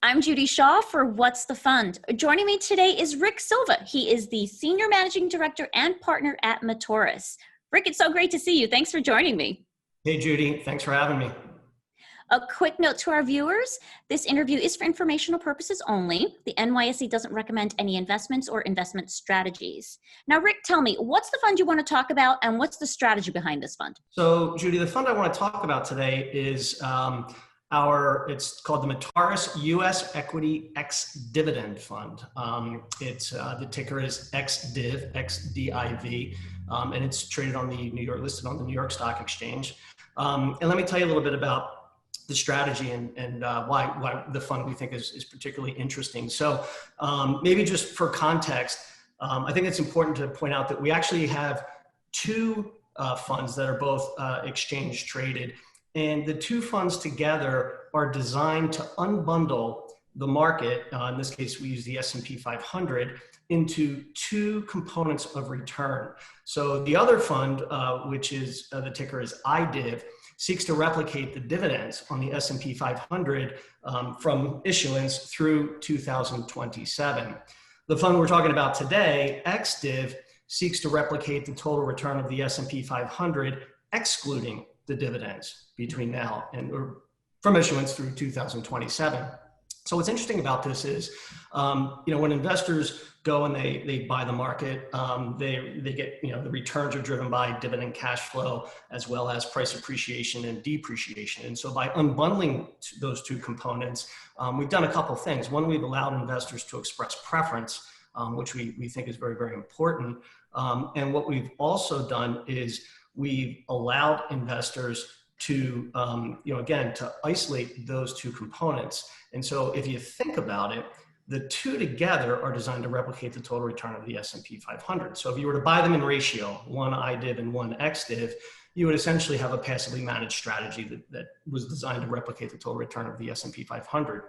I'm Judy Shaw for What's the Fund. Joining me today is Rick Silva. He is the Senior Managing Director and Partner at Metaurus. Rick, it's so great to see you. Thanks for joining me. Hey, Judy. Thanks for having me. A quick note to our viewers, this interview is for informational purposes only. The NYSE doesn't recommend any investments or investment strategies. Now, Rick, tell me, what's the fund you want to talk about and what's the strategy behind this fund? So, Judy, the fund I want to talk about today is it's called the Metaurus U.S. Equity Ex-Dividend Fund. The ticker is XDIV, XDIV, and it's traded on listed on the New York Stock Exchange. And let me tell you a little bit about the strategy and why the fund we think is particularly interesting. So maybe just for context, I think it's important to point out that we actually have two funds that are both exchange traded. And the two funds together are designed to unbundle the market, in this case we use the S&P 500, into two components of return. So the other fund, which is the ticker is IDIV, seeks to replicate the dividends on the S&P 500 from issuance through 2027. The fund we're talking about today, XDIV, seeks to replicate the total return of the S&P 500, excluding the dividends between now and from issuance through 2027. So what's interesting about this is, when investors go and they buy the market, they get, the returns are driven by dividend cash flow as well as price appreciation and depreciation. And so by unbundling those two components, we've done a couple of things. One, we've allowed investors to express preference, which we think is very, very important. And what we've also done is we've allowed investors to, again, to isolate those two components. And so if you think about it, the two together are designed to replicate the total return of the S&P 500. So if you were to buy them in ratio, one IDIV and one XDIV, you would essentially have a passively managed strategy that was designed to replicate the total return of the S&P 500.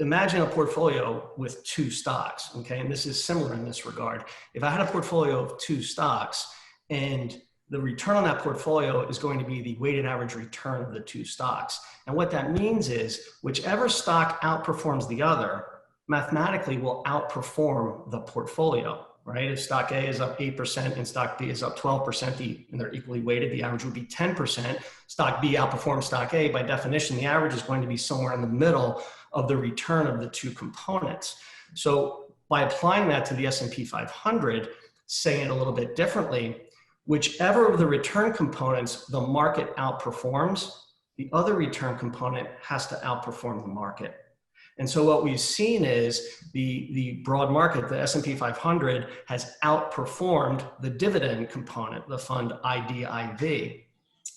Imagine a portfolio with two stocks, okay? And this is similar in this regard. If I had a portfolio of two stocks and the return on that portfolio is going to be the weighted average return of the two stocks. And what that means is whichever stock outperforms the other mathematically will outperform the portfolio, right? If stock A is up 8% and stock B is up 12%, and they're equally weighted, the average would be 10%. Stock B outperforms stock A. By definition, the average is going to be somewhere in the middle of the return of the two components. So by applying that to the S&P 500, saying it a little bit differently, whichever of the return components the market outperforms, the other return component has to outperform the market. And so what we've seen is the broad market, the S&P 500, has outperformed the dividend component, the fund IDIV.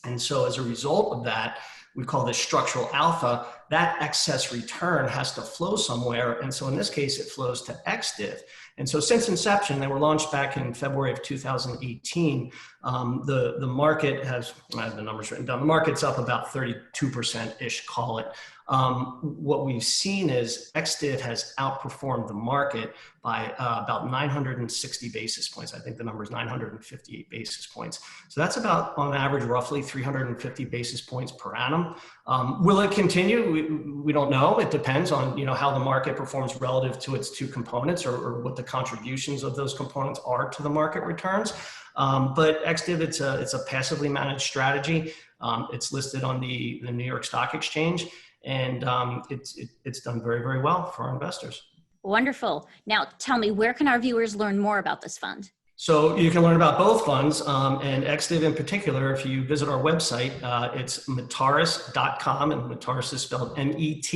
And so as a result of that, we call this structural alpha. That excess return has to flow somewhere. And so in this case, it flows to XDIV. And so since inception, they were launched back in February of 2018, the market has, I have the numbers written down, the market's up about 32%-ish, call it. What we've seen is XDIV has outperformed the market by about 960 basis points. I think the number is 958 basis points. So that's about, on average, roughly 350 basis points per annum. Will it continue? We don't know. It depends on how the market performs relative to its two components or what the contributions of those components are to the market returns. But XDIV, it's a passively managed strategy. It's listed on the New York Stock Exchange. And it's done very, very well for our investors. Wonderful. Now, tell me, where can our viewers learn more about this fund? So you can learn about both funds and XDIV in particular. If you visit our website, it's Metaurus.com, and Metaurus is spelled M-E-T-A-U-R-U-S.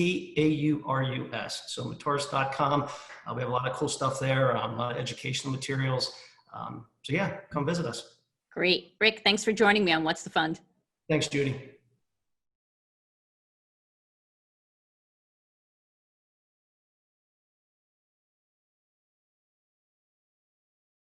So Metaurus.com. We have a lot of cool stuff there, a lot of educational materials. So yeah, come visit us. Great. Rick, thanks for joining me on What's the Fund? Thanks, Judy.